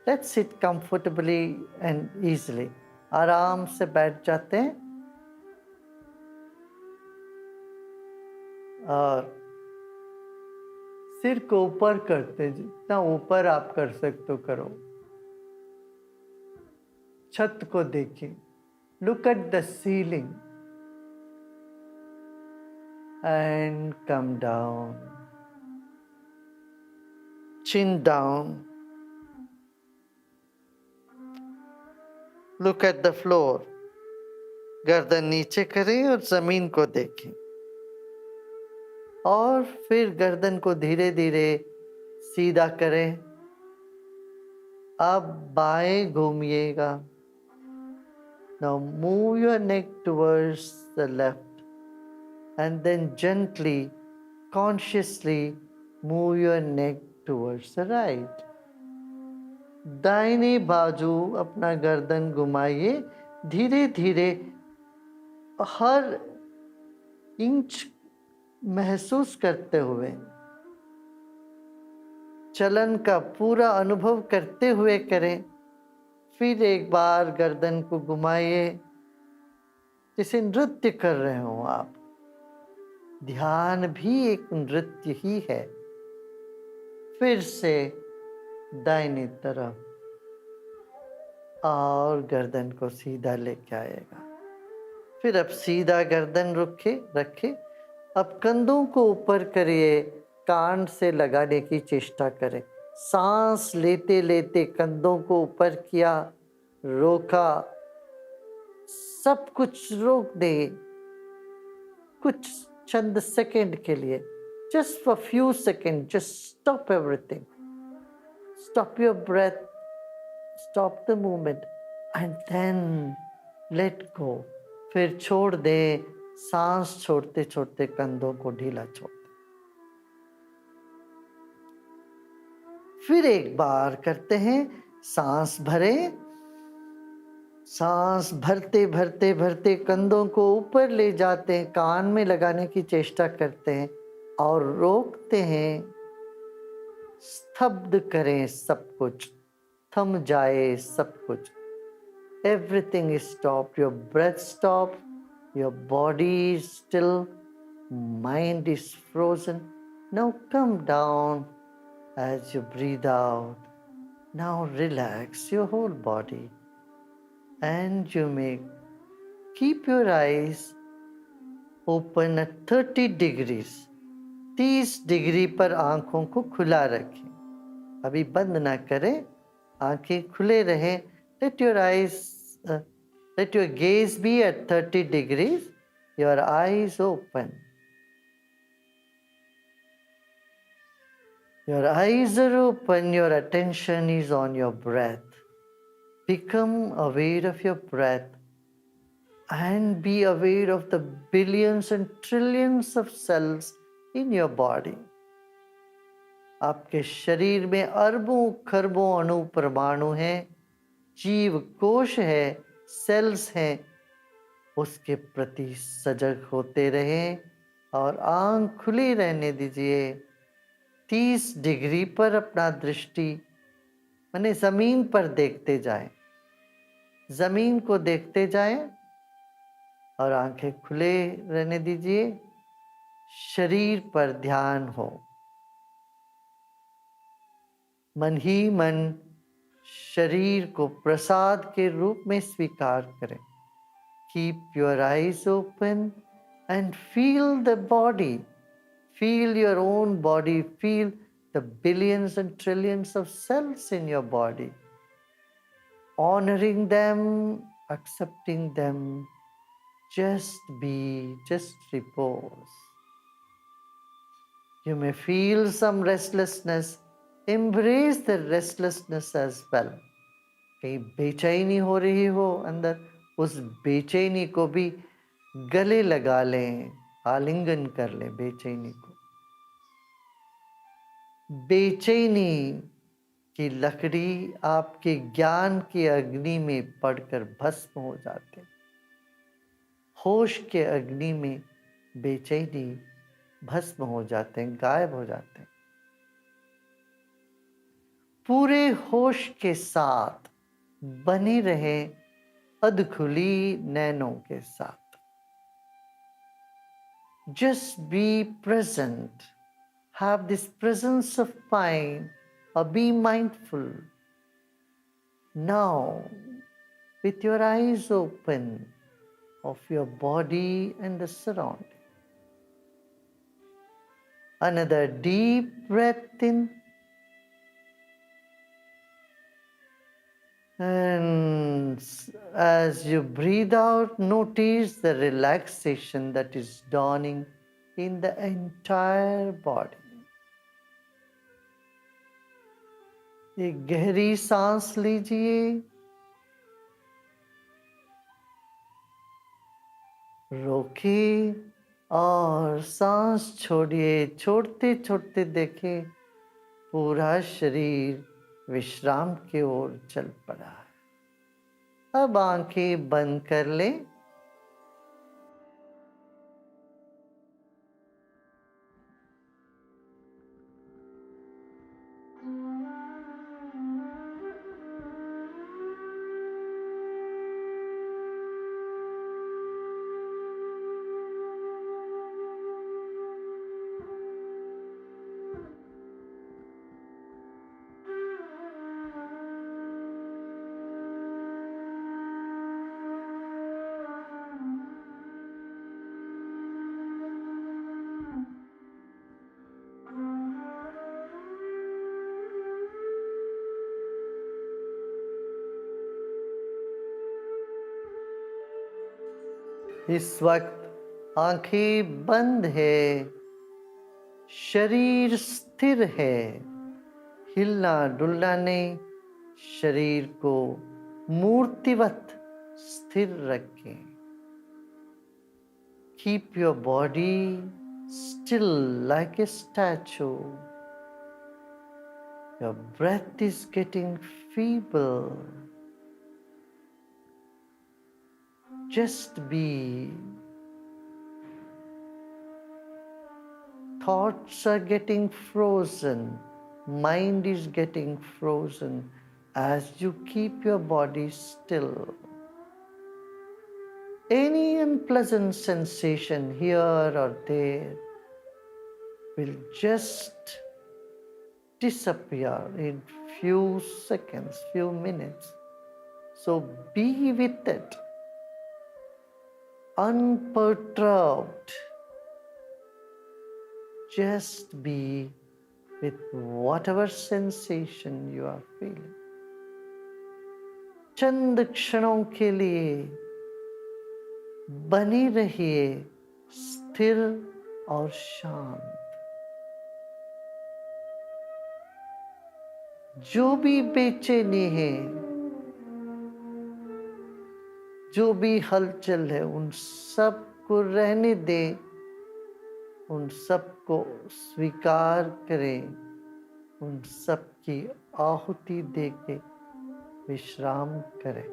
Let's sit comfortably and easily. आराम से बैठ जाते हैं और सिर को ऊपर करते हैं, जितना ऊपर आप कर सकते हो करो। छत को देखिए, look at the ceiling and come down, chin down, look at the floor. गर्दन नीचे करें और जमीन को देखें और फिर गर्दन को धीरे धीरे सीधा करें। अब बाएं घूमिएगा। Now move your neck towards the left and then gently, consciously move your neck towards the right. दाहिनी बाजू अपना गर्दन घुमाइए, धीरे धीरे हर इंच महसूस करते हुए, चलन का पूरा अनुभव करते हुए करें। फिर एक बार गर्दन को घुमाइए, जैसे नृत्य कर रहे हो आप। ध्यान भी एक नृत्य ही है। फिर से दाहिनी तरफ और गर्दन को सीधा लेके आएगा। फिर अब सीधा गर्दन रखे। अब कंधों को ऊपर करिए, कान से लगाने की चेष्टा करें। सांस लेते लेते कंधों को ऊपर किया, रोका, सब कुछ रोक दे कुछ चंद सेकंड के लिए। Just for few second, just stop everything, stop your breath, stop the movement and then let go. फिर छोड़ दे, सांस छोड़ते छोड़ते कंधों को ढीला छोड़ दे। फिर एक बार करते हैं, सांस भरे, सांस भरते भरते भरते कंधों को ऊपर ले जाते हैं, कान में लगाने की चेष्टा करते हैं और रोकते हैं। स्तब्ध करें सब कुछ, थम जाए सब कुछ। Everything is stop, your breath stop, your body is still, mind is frozen. Now come down as you breathe out. Now relax your whole body and you may keep your eyes open at 30 degrees. 30 degree पर आंखों को खुला रखें, अभी बंद ना करें, आंखें खुले रहें। Let your gaze be at 30 degrees, your eyes open. Your eyes are open, your attention is on your breath. Become aware of your breath and be aware of the billions and trillions of cells in your body. आपके शरीर में अरबों खरबों अणु परमाणु हैं, जीव कोश है, सेल्स हैं। उसके प्रति सजग होते रहें और आंख खुली रहने दीजिए। 30 डिग्री पर अपना दृष्टि माने जमीन पर देखते जाएं, जमीन को देखते जाएं और आंखें खुले रहने दीजिए। शरीर पर ध्यान हो, मन ही मन शरीर को प्रसाद के रूप में स्वीकार करें। Keep your eyes open and feel the body, feel your own body, feel the billions and trillions of cells in your body, honoring them, accepting them. Just be, just repose. You may feel some restlessness, embrace the restlessness as well. कहीं बेचैनी हो रही हो अंदर, उस बेचैनी को भी गले लगा लें, आलिंगन कर लें बेचैनी को। बेचैनी की लकड़ी आपके ज्ञान की अग्नि में पड़कर भस्म हो जाते। होश के अग्नि में बेचैनी भस्म हो जाते हैं, गायब हो जाते हैं। पूरे होश के साथ बने रहे अधखुली नैनों के साथ। Just be present. Have this presence of mind or be mindful. Now, with your eyes open of your body and the surrounding. Another deep breath in. And as you breathe out, notice the relaxation that is dawning in the entire body. एक गहरी सांस लीजिए, रोकिए और सांस छोड़िए। छोड़ते छोड़ते देखिए पूरा शरीर विश्राम की ओर चल पड़ा है। अब आंखें बंद कर लें। इस वक्त आंखें बंद है, शरीर स्थिर है, हिलना डुलना नहीं, शरीर को मूर्तिवत स्थिर रखें। Keep your body still like a statue. Your breath is getting feeble. Just be. Thoughts are getting frozen. Mind is getting frozen as you keep your body still. Any unpleasant sensation here or there will just disappear in few seconds, few minutes. So be with it, unperturbed. Just be with whatever sensation you are feeling. चंद क्षणों के लिए बनी रहिए स्थिर और शांत। जो भी बेचैनी है, जो भी हलचल है, उन सब को रहने दे, उन सब को स्वीकार करें, उन सब की आहुति देके विश्राम करें।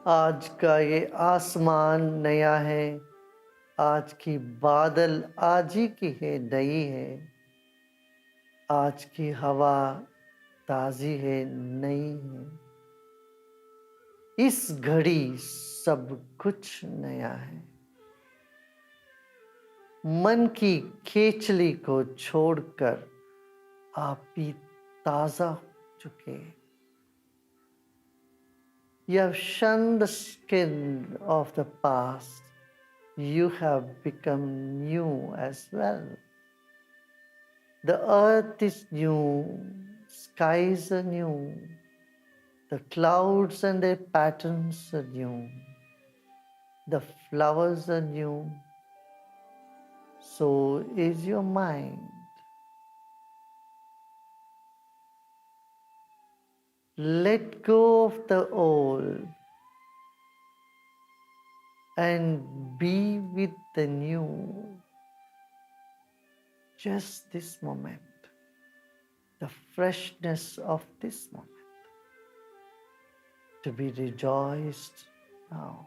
आज का ये आसमान नया है, आज की बादल आज ही की है, नई है। आज की हवा ताजी है, नई है। इस घड़ी सब कुछ नया है। मन की खेचली को छोड़कर आप भी ताजा हो चुके हैं। You have shunned the skin of the past. You have become new as well. The earth is new, skies are new, the clouds and their patterns are new. The flowers are new, so is your mind. Let go of the old and be with the new. Just this moment, the freshness of this moment, to be rejoiced now.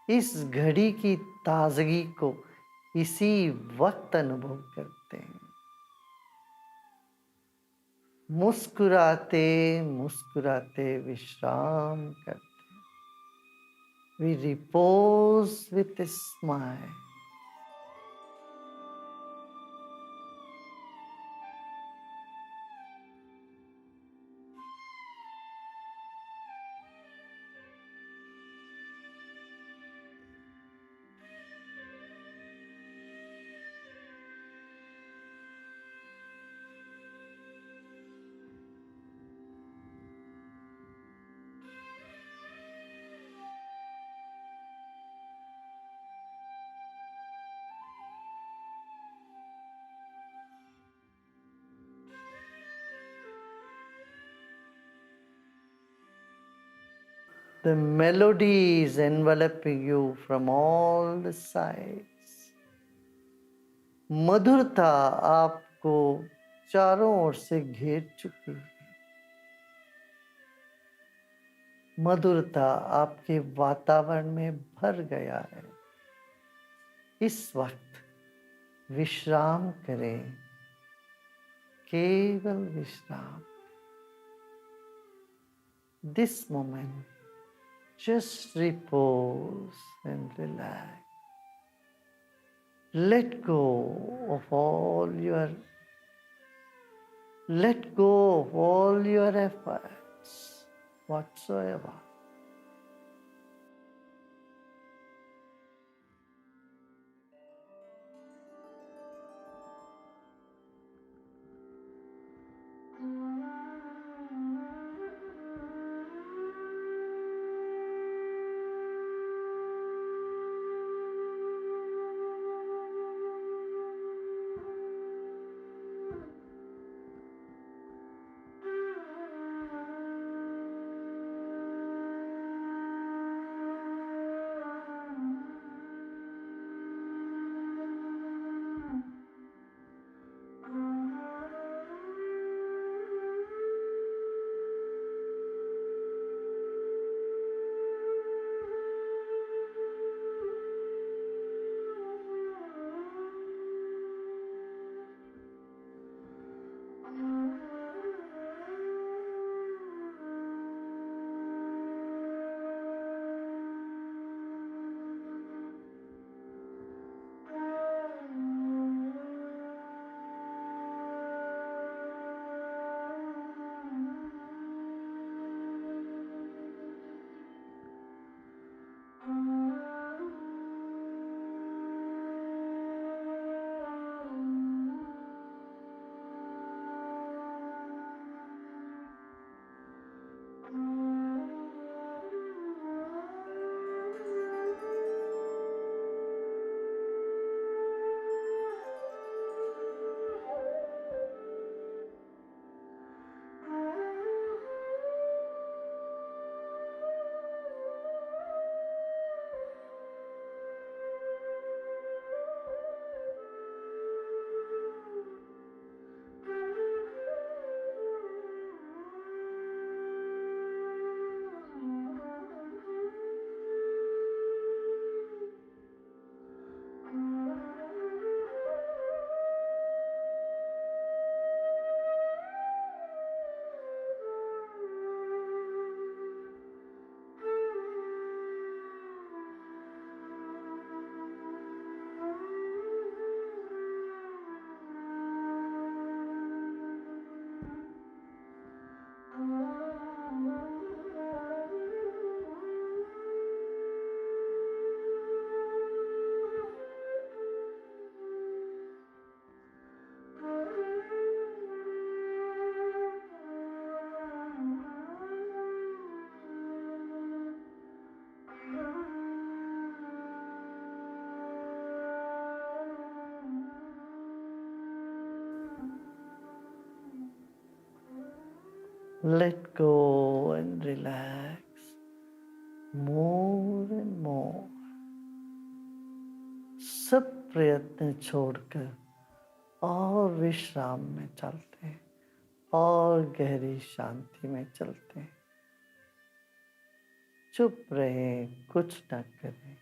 इस घड़ी की ताजगी को इसी वक्त अनुभव करते हैं, मुस्कुराते मुस्कुराते विश्राम करते हैं. We repose with a smile. The melody is enveloping you from all the sides. मधुरता आपको चारों ओर से घेर चुकी है. मधुरता आपके वातावरण में भर गया है. इस वक्त विश्राम करें, केवल विश्राम. This moment, just repose and relax. Let go of all your efforts whatsoever. Let go and relax more and more. सब प्रयत्न छोड़कर और विश्राम में चलते हैं और गहरी शांति में चलते हैं। चुप रहें, कुछ न करें।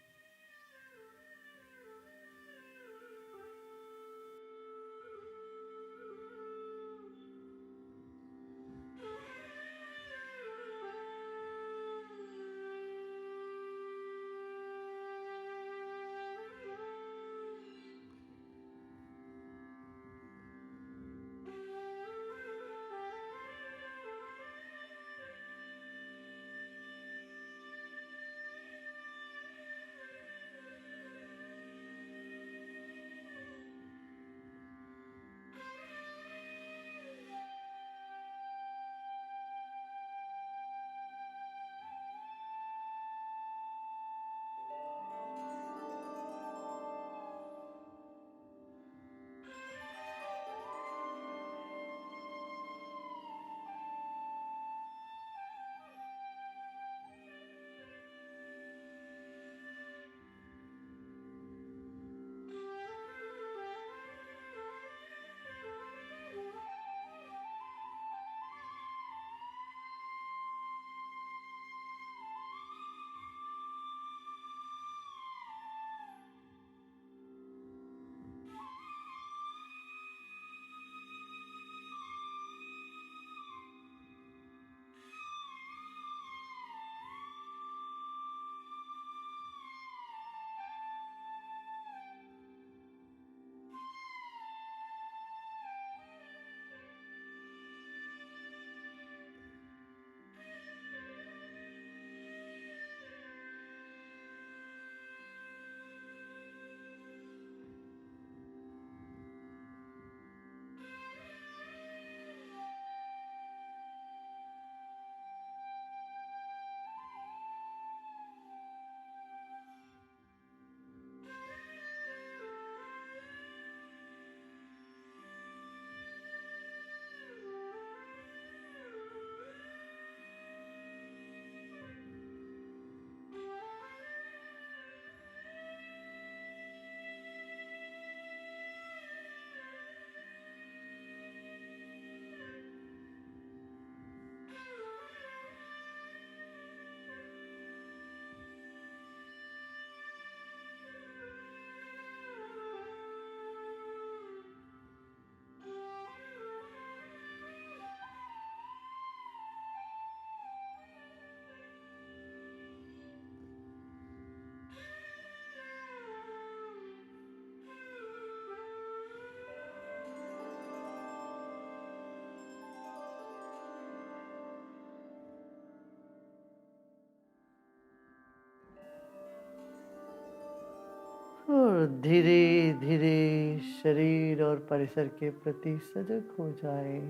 और धीरे धीरे शरीर और परिसर के प्रति सजग हो जाए।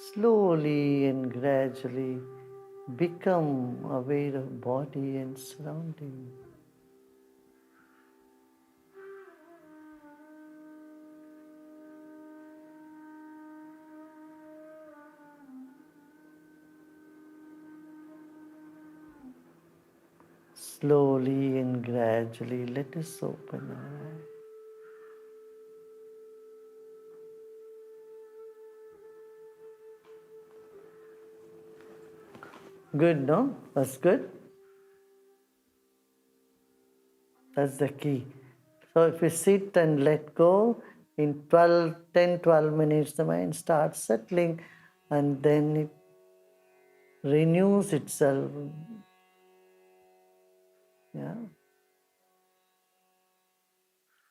Slowly and gradually become aware of body and surrounding. Slowly and gradually let us open our eyes. Good, no? That's good. That's the key. So if you sit and let go, in 12 minutes, the mind starts settling and then it renews itself. Yeah.